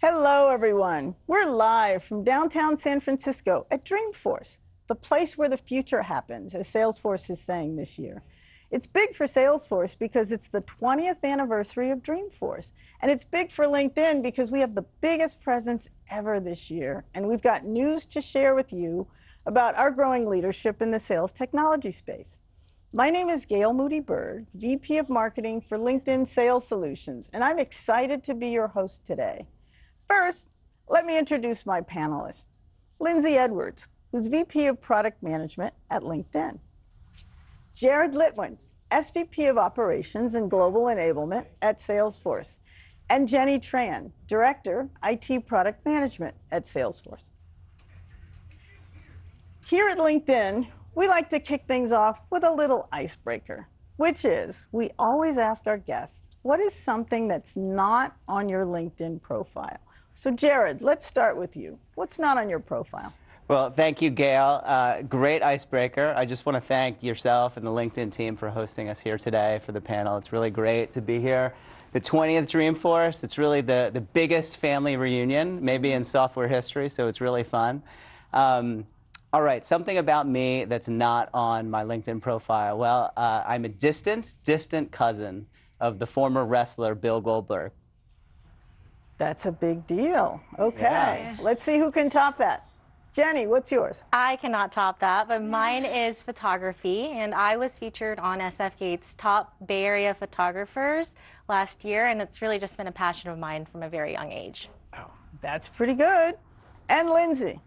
Hello, everyone. We're live from downtown San Francisco at Dreamforce, the place where the future happens, as Salesforce is saying this year. It's big for Salesforce because it's the 20th anniversary of Dreamforce. And it's big for LinkedIn because we have the biggest presence ever this year. And we've got news to share with you about our growing leadership in the sales technology space. My name is Gail Moody-Bird, VP of Marketing for LinkedIn Sales Solutions, and I'm excited to be your host today. First, let me introduce my panelists. Lindsay Edwards, who's VP of Product Management at LinkedIn. Jared Litwin, SVP of Operations and Global Enablement at Salesforce. And Jenny Tran, Director, IT Product Management at Salesforce. Here at LinkedIn, we like to kick things off with a little icebreaker, which is we always ask our guests, what is something that's not on your LinkedIn profile? So Jared, let's start with you. What's not on your profile? Well, thank you, Gail. Great icebreaker. I just want to thank yourself and the LinkedIn team for hosting us here today for the panel. It's really great to be here. The 20th Dreamforce, it's really the biggest family reunion, maybe in software history, so it's really fun. All right, something about me that's not on my LinkedIn profile. Well, I'm a distant cousin of the former wrestler Bill Goldberg. That's a big deal. Okay, Yeah. Let's see who can top that. Jenny, what's yours? I cannot top that, but mine is photography, and I was featured on SF Gate's top Bay Area photographers last year, and it's really just been a passion of mine from a very young age. Oh, that's pretty good. And Lindsay?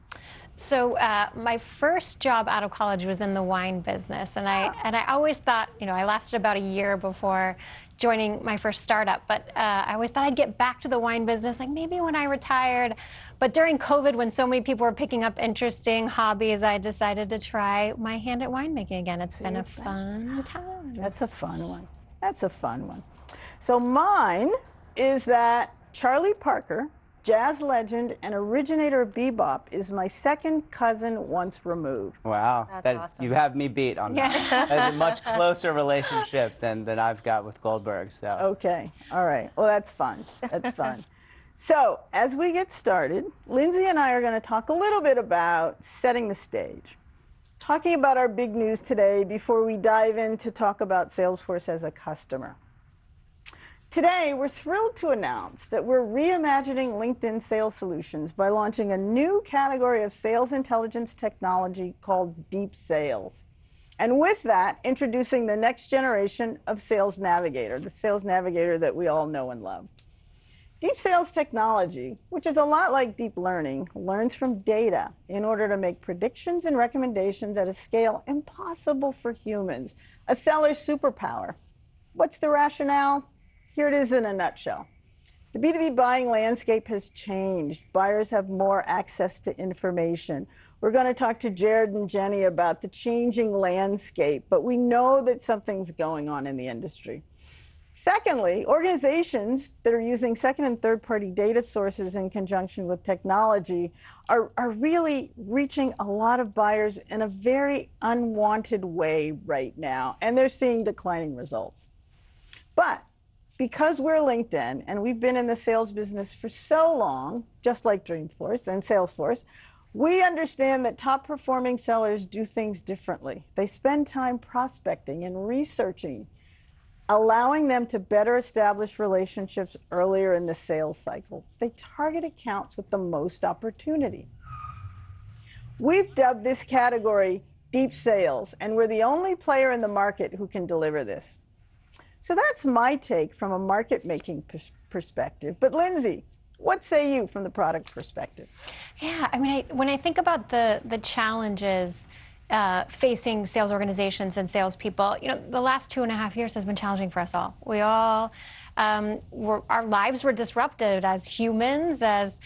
So my first job out of college was in the wine business, and I always thought, I lasted about a year before joining my first startup, but I always thought I'd get back to the wine business, like maybe when I retired. But during COVID, when so many people were picking up interesting hobbies, I decided to try my hand at winemaking again. It's been a fun time. That's a fun one. That's a fun one. So mine is that Charlie Parker, jazz legend and originator of bebop, is my second cousin once removed. Wow, That's awesome. You have me beat on that. That's a much closer relationship than I've got with Goldberg. So. Okay, all right. Well, that's fun. That's fun. So as we get started, Lindsay and I are going to talk a little bit about setting the stage, talking about our big news today before we dive in to talk about Salesforce as a customer. Today, we're thrilled to announce that we're reimagining LinkedIn Sales Solutions by launching a new category of sales intelligence technology called Deep Sales. And with that, introducing the next generation of Sales Navigator, the Sales Navigator that we all know and love. Deep Sales technology, which is a lot like deep learning, learns from data in order to make predictions and recommendations at a scale impossible for humans, a seller's superpower. What's the rationale? Here it is in a nutshell. The B2B buying landscape has changed. Buyers have more access to information. We're going to talk to Jared and Jenny about the changing landscape, but we know that something's going on in the industry. Secondly, organizations that are using second and third-party data sources in conjunction with technology are really reaching a lot of buyers in a very unwanted way right now, and they're seeing declining results. But because we're LinkedIn and we've been in the sales business for so long, just like Dreamforce and Salesforce, we understand that top performing sellers do things differently. They spend time prospecting and researching, allowing them to better establish relationships earlier in the sales cycle. They target accounts with the most opportunity. We've dubbed this category Deep Sales, and we're the only player in the market who can deliver this. So that's my take from a market-making perspective. But Lindsay, what say you from the product perspective? Yeah, I mean, when I think about the challenges facing sales organizations and salespeople, the last 2.5 years has been challenging for us all. We all, our lives were disrupted as humans, as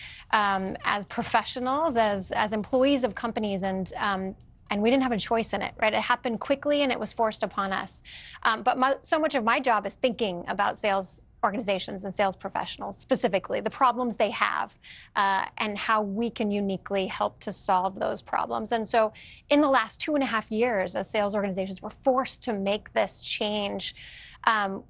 professionals, as employees of companies, and we didn't have a choice in it, right? It happened quickly and it was forced upon us. But so much of my job is thinking about sales organizations and sales professionals specifically, the problems they have, and how we can uniquely help to solve those problems. And so in the last 2.5 years, as sales organizations were forced to make this change,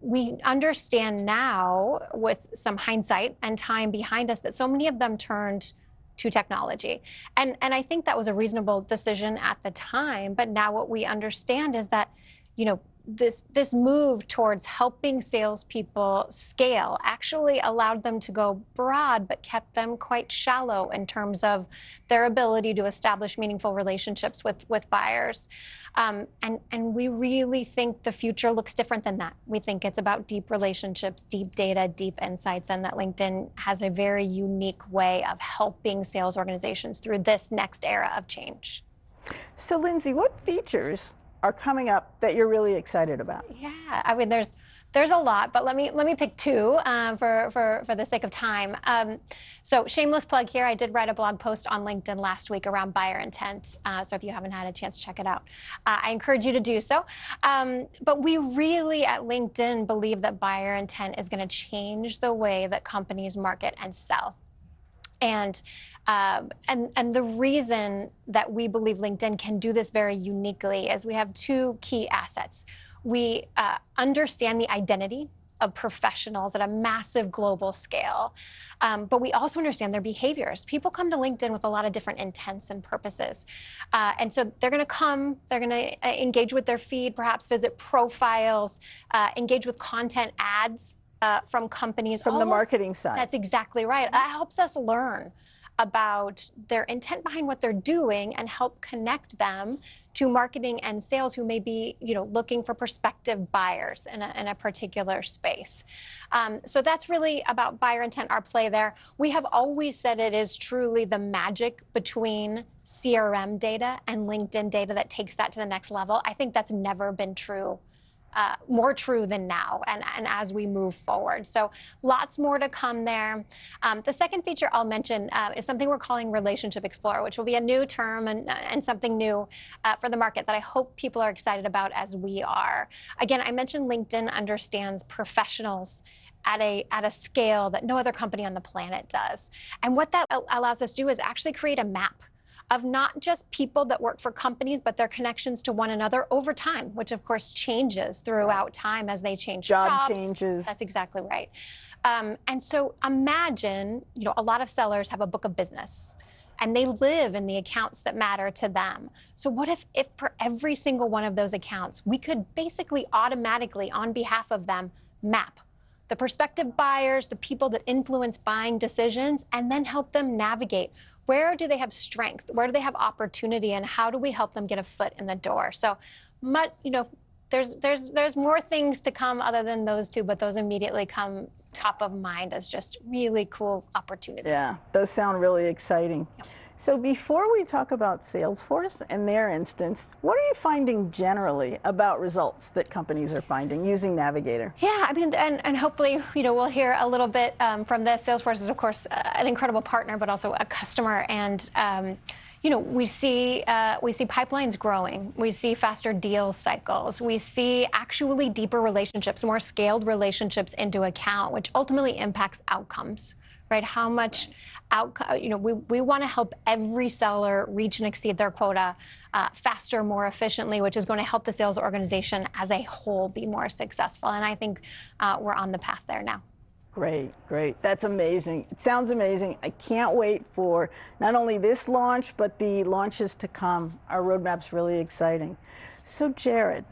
we understand now, with some hindsight and time behind us, that so many of them turned to technology. And I think that was a reasonable decision at the time, but now what we understand is that, you know, this move towards helping salespeople scale actually allowed them to go broad, but kept them quite shallow in terms of their ability to establish meaningful relationships with buyers. And we really think the future looks different than that. We think it's about deep relationships, deep data, deep insights, and that LinkedIn has a very unique way of helping sales organizations through this next era of change. So Lindsay, what features are coming up that you're really excited about? Yeah, I mean, there's a lot, but let me pick two for the sake of time. So shameless plug here, I did write a blog post on LinkedIn last week around buyer intent. So if you haven't had a chance to check it out, I encourage you to do so. But we really at LinkedIn believe that buyer intent is going to change the way that companies market and sell. And the reason that we believe LinkedIn can do this very uniquely is we have two key assets. We understand the identity of professionals at a massive global scale, but we also understand their behaviors. People come to LinkedIn with a lot of different intents and purposes. And so they're going to come, they're going to engage with their feed, perhaps visit profiles, engage with content ads from companies. From the marketing side. That's exactly right. That helps us learn about their intent behind what they're doing and help connect them to marketing and sales who may be, you know, looking for prospective buyers in a particular space. So that's really about buyer intent, our play there. We have always said it is truly the magic between CRM data and LinkedIn data that takes that to the next level. I think that's never been true. More true than now, and as we move forward. So lots more to come there. The second feature I'll mention is something we're calling Relationship Explorer, which will be a new term and something new for the market that I hope people are excited about as we are. Again, I mentioned LinkedIn understands professionals at a scale that no other company on the planet does. And what that allows us to do is actually create a map of not just people that work for companies, but their connections to one another over time, which of course changes throughout time as they change jobs. Job changes. That's exactly right. And so imagine, you know, a lot of sellers have a book of business and they live in the accounts that matter to them. So what if for every single one of those accounts, we could basically automatically, on behalf of them, map the prospective buyers, the people that influence buying decisions, and then help them navigate. Where do they have strength? Where do they have opportunity? And how do we help them get a foot in the door? So, you know, there's more things to come other than those two, but those immediately come top of mind as just really cool opportunities. Yeah, those sound really exciting. Yep. So before we talk about Salesforce and their instance, what are you finding generally about results that companies are finding using Navigator? Yeah, I mean, and hopefully, you know, we'll hear a little bit from this. Salesforce is, of course, an incredible partner, but also a customer. And you know, we see pipelines growing. We see faster deal cycles. We see actually deeper relationships, more scaled relationships into account, which ultimately impacts outcomes. Right? How much outcome, you know, we want to help every seller reach and exceed their quota faster, more efficiently, which is going to help the sales organization as a whole be more successful. And I think we're on the path there now. Great, great. That's amazing. It sounds amazing. I can't wait for not only this launch, but the launches to come. Our roadmap's really exciting. So Jared,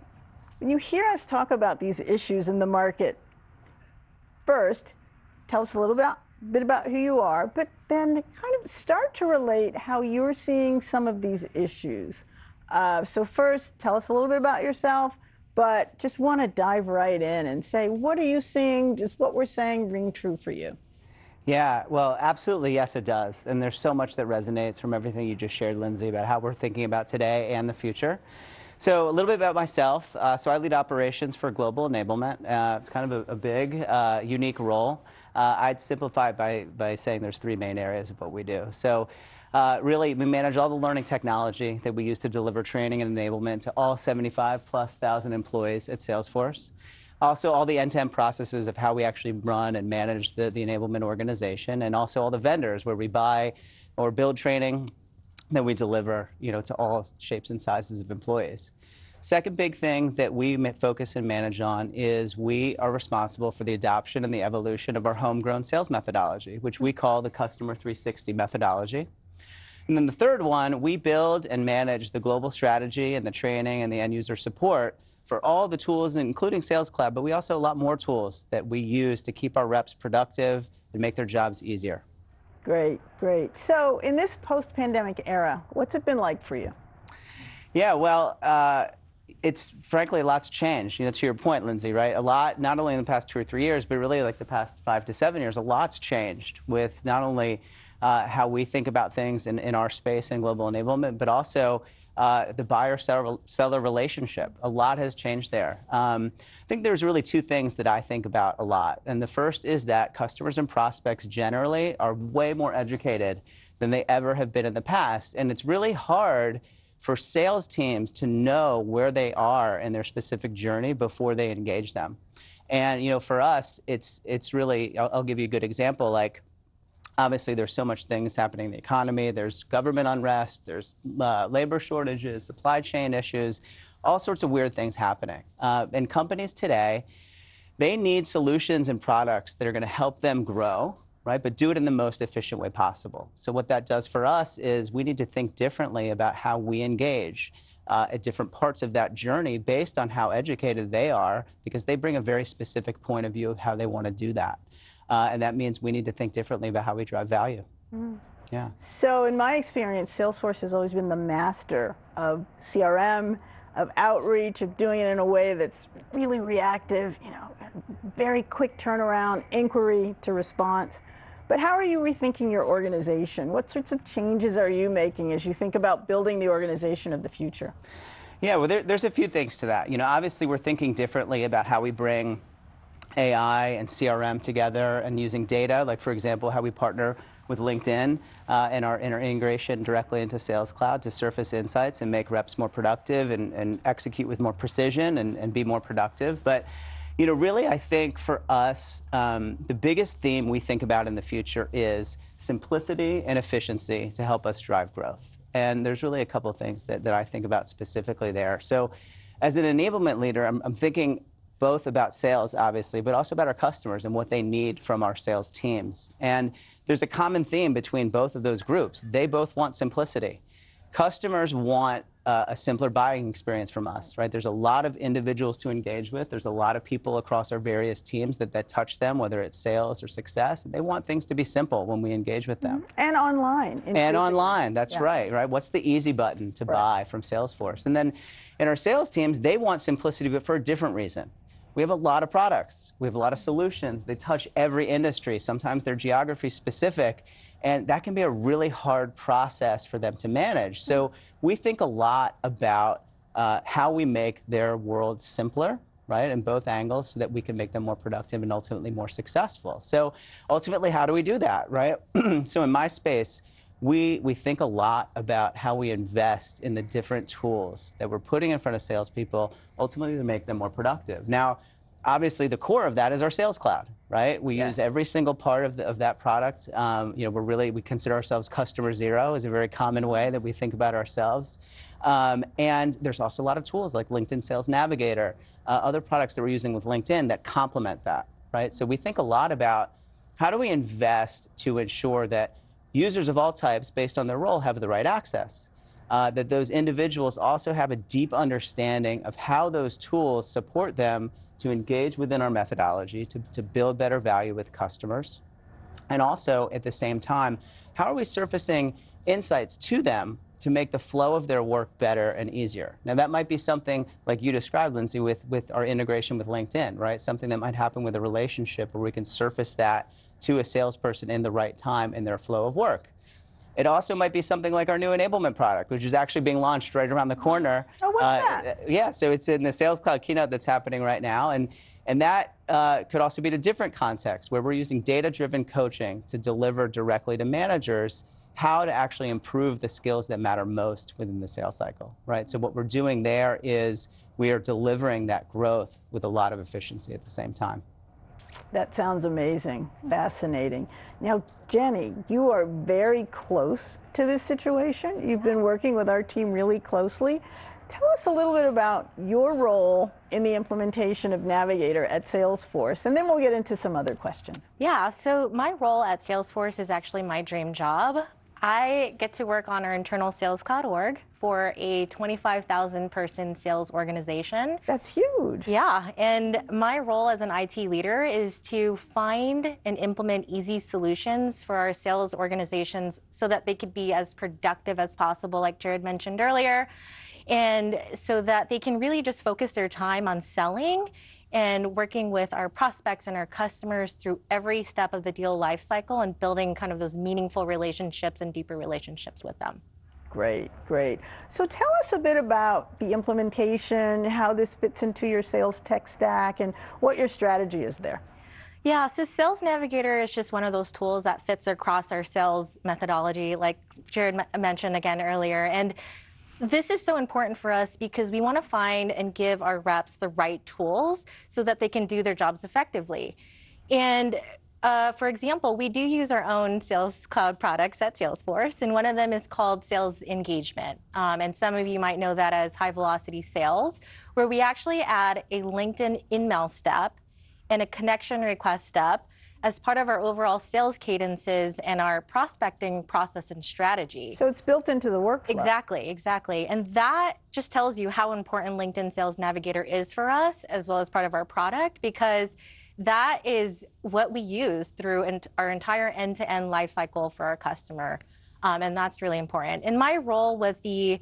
when you hear us talk about these issues in the market, first, tell us a little bit about who you are, but then kind of start to relate how you're seeing some of these issues. So first, tell us a little bit about yourself, but just want to dive right in and say, what are you seeing? Just what we're saying ring true for you? Yeah, well, absolutely, yes, it does. And there's so much that resonates from everything you just shared, Lindsay, about how we're thinking about today and the future. So a little bit about myself. So I lead operations for global enablement. It's kind of a big, unique role. I'd simplify it by saying there's three main areas of what we do. So really, we manage all the learning technology that we use to deliver training and enablement to all 75,000+ employees at Salesforce. Also, all the end-to-end processes of how we actually run and manage the enablement organization, and also all the vendors where we buy or build training that we deliver, to all shapes and sizes of employees. Second big thing that we focus and manage on is we are responsible for the adoption and the evolution of our homegrown sales methodology, which we call the Customer 360 methodology. And then the third one, we build and manage the global strategy and the training and the end user support for all the tools, including Sales Cloud, but we also have a lot more tools that we use to keep our reps productive and make their jobs easier. Great, great. So in this post-pandemic era, what's it been like for you? Yeah, well, it's frankly, a lot's changed. To your point, Lindsay, right? A lot, not only in the past 2 or 3 years, but really like the past 5 to 7 years, a lot's changed with not only how we think about things in our space and global enablement, but also the buyer-seller relationship. A lot has changed there. I think there's really two things that I think about a lot. And the first is that customers and prospects generally are way more educated than they ever have been in the past. And it's really hard for sales teams to know where they are in their specific journey before they engage them. And for us, it's really, I'll give you a good example. Like, obviously, there's so much things happening in the economy. There's government unrest. There's labor shortages, supply chain issues, all sorts of weird things happening. And companies today, they need solutions and products that are going to help them grow, right? But do it in the most efficient way possible. So what that does for us is we need to think differently about how we engage at different parts of that journey based on how educated they are, because they bring a very specific point of view of how they want to do that. And that means we need to think differently about how we drive value. Yeah. So in my experience, Salesforce has always been the master of CRM, of outreach, of doing it in a way that's really reactive, very quick turnaround, inquiry to response. But how are you rethinking your organization? What sorts of changes are you making as you think about building the organization of the future? Yeah, well, there's a few things to that. Obviously, we're thinking differently about how we bring AI and CRM together and using data, like, for example, how we partner with LinkedIn and our integration directly into Sales Cloud to surface insights and make reps more productive and execute with more precision and be more productive. But really, I think for us, the biggest theme we think about in the future is simplicity and efficiency to help us drive growth. And there's really a couple of things that I think about specifically there. So as an enablement leader, I'm thinking both about sales, obviously, but also about our customers and what they need from our sales teams. And there's a common theme between both of those groups. They both want simplicity. Customers want a simpler buying experience from us, right? There's a lot of individuals to engage with. There's a lot of people across our various teams that touch them, whether it's sales or success. And they want things to be simple when we engage with them. And online. And online, that's right? What's the easy button to buy from Salesforce? And then in our sales teams, they want simplicity, but for a different reason. We have a lot of products. We have a lot of solutions. They touch every industry. Sometimes they're geography specific. And that can be a really hard process for them to manage. So we think a lot about how we make their world simpler, right, in both angles, so that we can make them more productive and ultimately more successful. So ultimately, how do we do that, right? So in my space, we think a lot about how we invest in the different tools that we're putting in front of salespeople, ultimately to make them more productive. Now, obviously, the core of that is our Sales Cloud, right? We use every single part of that product. We consider ourselves customer zero is a very common way that we think about ourselves. And there's also a lot of tools like LinkedIn Sales Navigator, other products that we're using with LinkedIn that complement that, right? So we think a lot about how do we invest to ensure that users of all types, based on their role, have the right access. That those individuals also have a deep understanding of how those tools support them to engage within our methodology, to build better value with customers. And also, at the same time, how are we surfacing insights to them to make the flow of their work better and easier? Now, that might be something like you described, Lindsay, with our integration with LinkedIn, right? Something that might happen with a relationship where we can surface that to a salesperson in the right time in their flow of work. It also might be something like our new enablement product, which is actually being launched right around the corner. Oh, what's that? Yeah, so it's in the Sales Cloud keynote that's happening right now. And that could also be in a different context, where we're using data-driven coaching to deliver directly to managers how to actually improve the skills that matter most within the sales cycle, right? So what we're doing there is we are delivering that growth with a lot of efficiency at the same time. That sounds amazing, fascinating. Now, Jenny, you are very close to this situation. You've been working with our team really closely. Tell us a little bit about your role in the implementation of Navigator at Salesforce, and then we'll get into some other questions. Yeah, so my role at Salesforce is actually my dream job. I get to work on our internal Sales Cloud org for a 25,000 person sales organization. That's huge. Yeah, and my role as an IT leader is to find and implement easy solutions for our sales organizations so that they could be as productive as possible, like Jared mentioned earlier, and so that they can really just focus their time on selling and working with our prospects and our customers through every step of the deal lifecycle and building kind of those meaningful relationships and deeper relationships with them. Great, great. So tell us a bit about the implementation, how this fits into your sales tech stack, and what your strategy is there. Yeah, so Sales Navigator is just one of those tools that fits across our sales methodology, like Jared mentioned again earlier. And this is so important for us because we want to find and give our reps the right tools so that they can do their jobs effectively. And for example, we do use our own Sales Cloud products at Salesforce, and one of them is called Sales Engagement. And some of you might know that as High Velocity Sales, where we actually add a LinkedIn in-mail step and a connection request step as part of our overall sales cadences and our prospecting process and strategy. So it's built into the workflow. Exactly, exactly. And that just tells you how important LinkedIn Sales Navigator is for us, as well as part of our product, because that is what we use through our entire end-to-end life cycle for our customer. And that's really important. And my role with the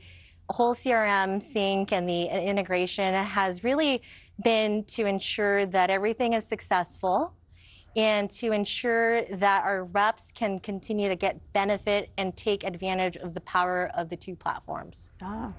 whole CRM sync and the integration has really been to ensure that everything is successful and to ensure that our reps can continue to get benefit and take advantage of the power of the two platforms.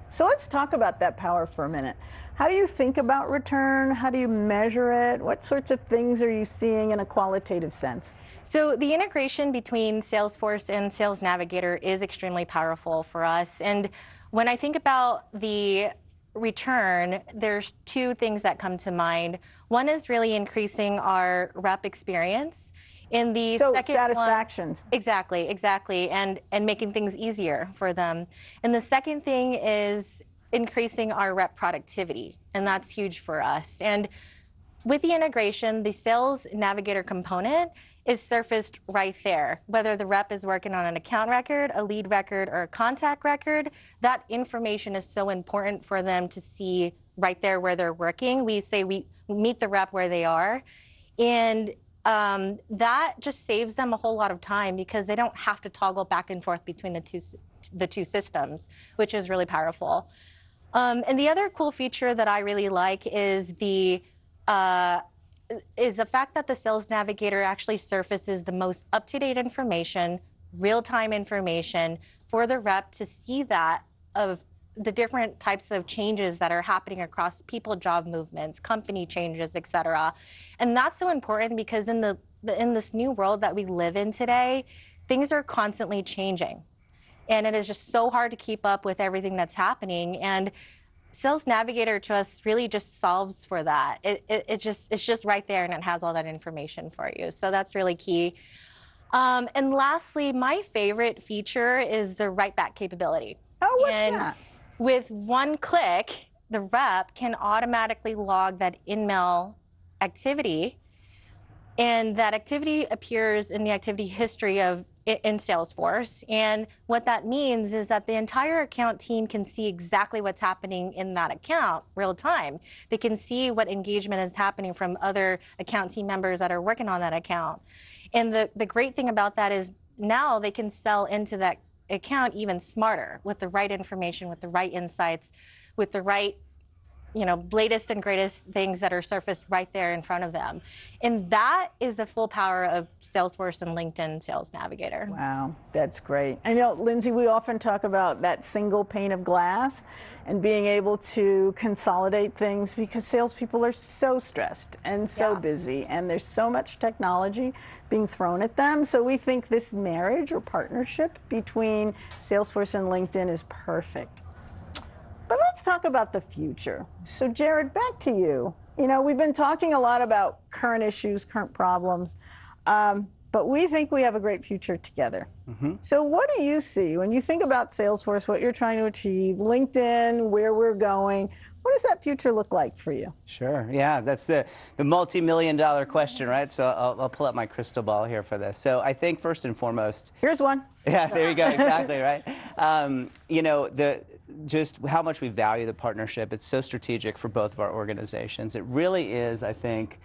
So let's talk about that power for a minute. How do you think about return? How do you measure it? What sorts of things are you seeing in a qualitative sense? So the integration between Salesforce and Sales Navigator is extremely powerful for us. And when I think about the return, there's two things that come to mind. One is really increasing our rep experience. In the second satisfactions. One, exactly, and making things easier for them. And the second thing is increasing our rep productivity, and that's huge for us. And with the integration, the Sales Navigator component is surfaced right there. Whether the rep is working on an account record, a lead record, or a contact record, that information is so important for them to see right there where they're working. We say we meet the rep where they are. And that just saves them a whole lot of time because they don't have to toggle back and forth between the two systems, which is really powerful. And the other cool feature that I really like is the fact that the Sales Navigator actually surfaces the most up-to-date information, real-time information for the rep to see that of the different types of changes that are happening across people, job movements, company changes, et cetera. And that's so important because in this new world that we live in today, things are constantly changing. And it is just so hard to keep up with everything that's happening. And Sales Navigator to us really just solves for that. It's just right there and it has all that information for you. So that's really key. And lastly, my favorite feature is the write back capability. Oh, what's that? With one click, the rep can automatically log that in-mail activity, and that activity appears in the activity history in Salesforce. And what that means is that the entire account team can see exactly what's happening in that account real time. They can see what engagement is happening from other account team members that are working on that account. And the great thing about that is now they can sell into that account even smarter with the right information, with the right insights, with the right latest and greatest things that are surfaced right there in front of them. And that is the full power of Salesforce and LinkedIn Sales Navigator. Wow, that's great. I know, Lindsay, we often talk about that single pane of glass and being able to consolidate things because salespeople are so stressed and so busy, and there's so much technology being thrown at them. So we think this marriage or partnership between Salesforce and LinkedIn is perfect. But let's talk about the future. So Jared, back to you. We've been talking a lot about current issues, current problems, but we think we have a great future together. So what do you see when you think about Salesforce, what you're trying to achieve, LinkedIn, where we're going? What does that future look like for you? Sure. Yeah, that's the multi-million-dollar question, right? So I'll pull up my crystal ball here for this. So I think first and foremost, here's one. Yeah, there you go. Exactly right. Just how much we value the partnership. It's so strategic for both of our organizations. It really is, I think,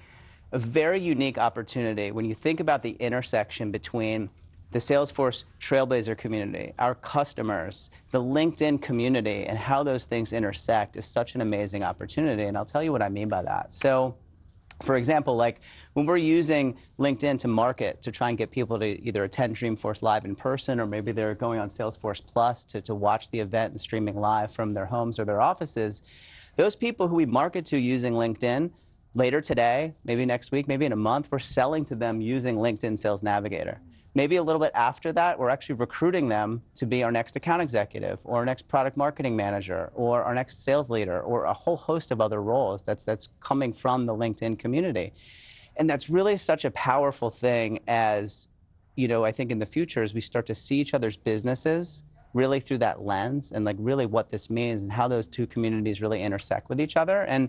a very unique opportunity when you think about the intersection between the Salesforce Trailblazer community, our customers, the LinkedIn community, and how those things intersect is such an amazing opportunity. And I'll tell you what I mean by that. So, for example, like when we're using LinkedIn to market, to try and get people to either attend Dreamforce Live in person, or maybe they're going on Salesforce Plus to watch the event and streaming live from their homes or their offices, those people who we market to using LinkedIn, later today, maybe next week, maybe in a month, we're selling to them using LinkedIn Sales Navigator. Maybe a little bit after that, we're actually recruiting them to be our next account executive, or our next product marketing manager, or our next sales leader, or a whole host of other roles that's coming from the LinkedIn community. And that's really such a powerful thing as, I think in the future, as we start to see each other's businesses really through that lens, and like really what this means and how those two communities really intersect with each other. And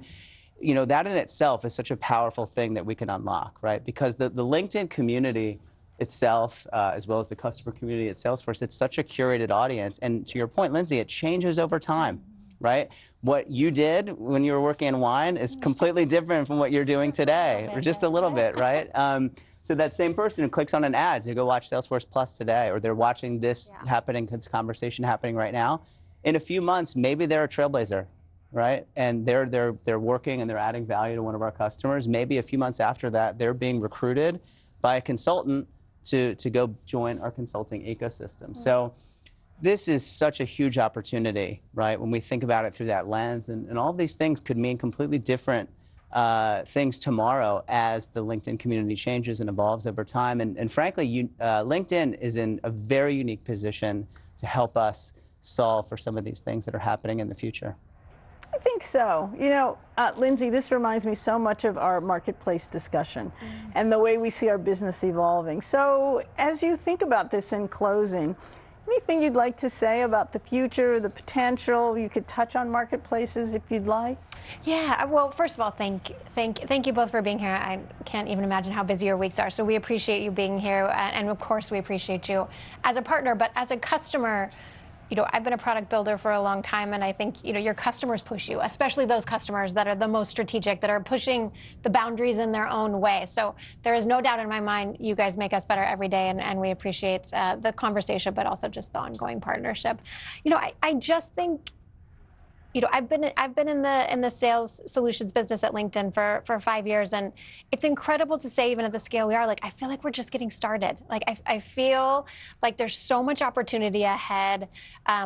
that in itself is such a powerful thing that we can unlock, right? Because the LinkedIn community itself, as well as the customer community at Salesforce, it's such a curated audience. And to your point, Lindsay, it changes over time, right? What you did when you were working in wine is completely different from what you're doing today, or just a little bit, right? So that same person who clicks on an ad to go watch Salesforce Plus today, or they're watching this this conversation happening right now, in a few months, maybe they're a Trailblazer, right? And they're working and they're adding value to one of our customers. Maybe a few months after that, they're being recruited by a consultant to go join our consulting ecosystem. So this is such a huge opportunity, right? When we think about it through that lens, and all of these things could mean completely different things tomorrow as the LinkedIn community changes and evolves over time. And frankly, LinkedIn is in a very unique position to help us solve for some of these things that are happening in the future. I think so. Lindsay, this reminds me so much of our marketplace discussion and the way we see our business evolving. So as you think about this in closing, anything you'd like to say about the future, the potential? You could touch on marketplaces if you'd like. Yeah, well, first of all, thank you both for being here. I can't even imagine how busy your weeks are, so we appreciate you being here, and of course we appreciate you as a partner, but as a customer, I've been a product builder for a long time, and I think, your customers push you, especially those customers that are the most strategic, that are pushing the boundaries in their own way. So there is no doubt in my mind, you guys make us better every day, and we appreciate the conversation, but also just the ongoing partnership. I just think, I've been in the sales solutions business at LinkedIn for 5 years, and it's incredible to say, even at the scale we are, like, I feel like we're just getting started. Like, I feel like there's so much opportunity ahead.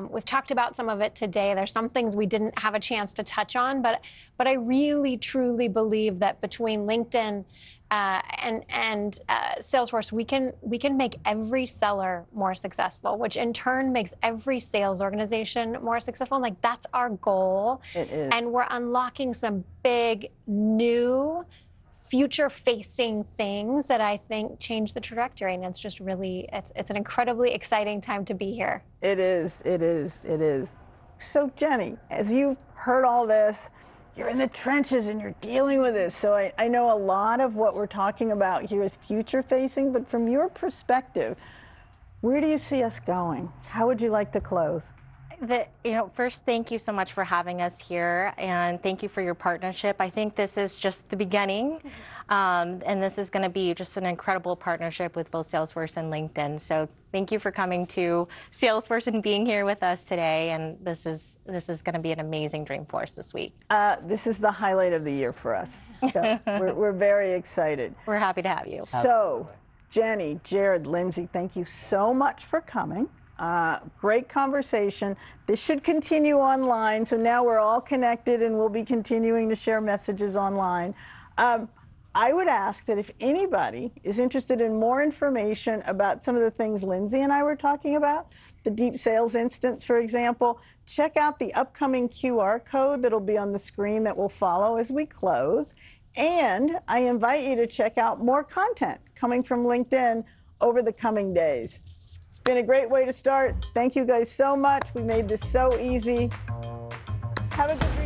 We've talked about some of it today. There's some things we didn't have a chance to touch on, but I really, truly believe that between LinkedIn and Salesforce, we can make every seller more successful, which in turn makes every sales organization more successful. And like, that's our goal. It is. And we're unlocking some big, new, future-facing things that I think change the trajectory. And it's just really, it's an incredibly exciting time to be here. It is. It is. It is. So Jenny, as you've heard all this, you're in the trenches and you're dealing with this. So I know a lot of what we're talking about here is future facing, but from your perspective, where do you see us going? How would you like to close? First, thank you so much for having us here, and thank you for your partnership. I think this is just the beginning, and this is going to be just an incredible partnership with both Salesforce and LinkedIn. So thank you for coming to Salesforce and being here with us today. And this is going to be an amazing Dreamforce this week. This is the highlight of the year for us. So we're very excited. We're happy to have you. So, Jenny, Jared, Lindsay, thank you so much for coming. Great conversation. This should continue online. So now we're all connected and we'll be continuing to share messages online. I would ask that if anybody is interested in more information about some of the things Lindsay and I were talking about, the deep sales instance, for example, check out the upcoming QR code that'll be on the screen that will follow as we close. And I invite you to check out more content coming from LinkedIn over the coming days. It's been a great way to start. Thank you guys so much. We made this so easy. Have a good week.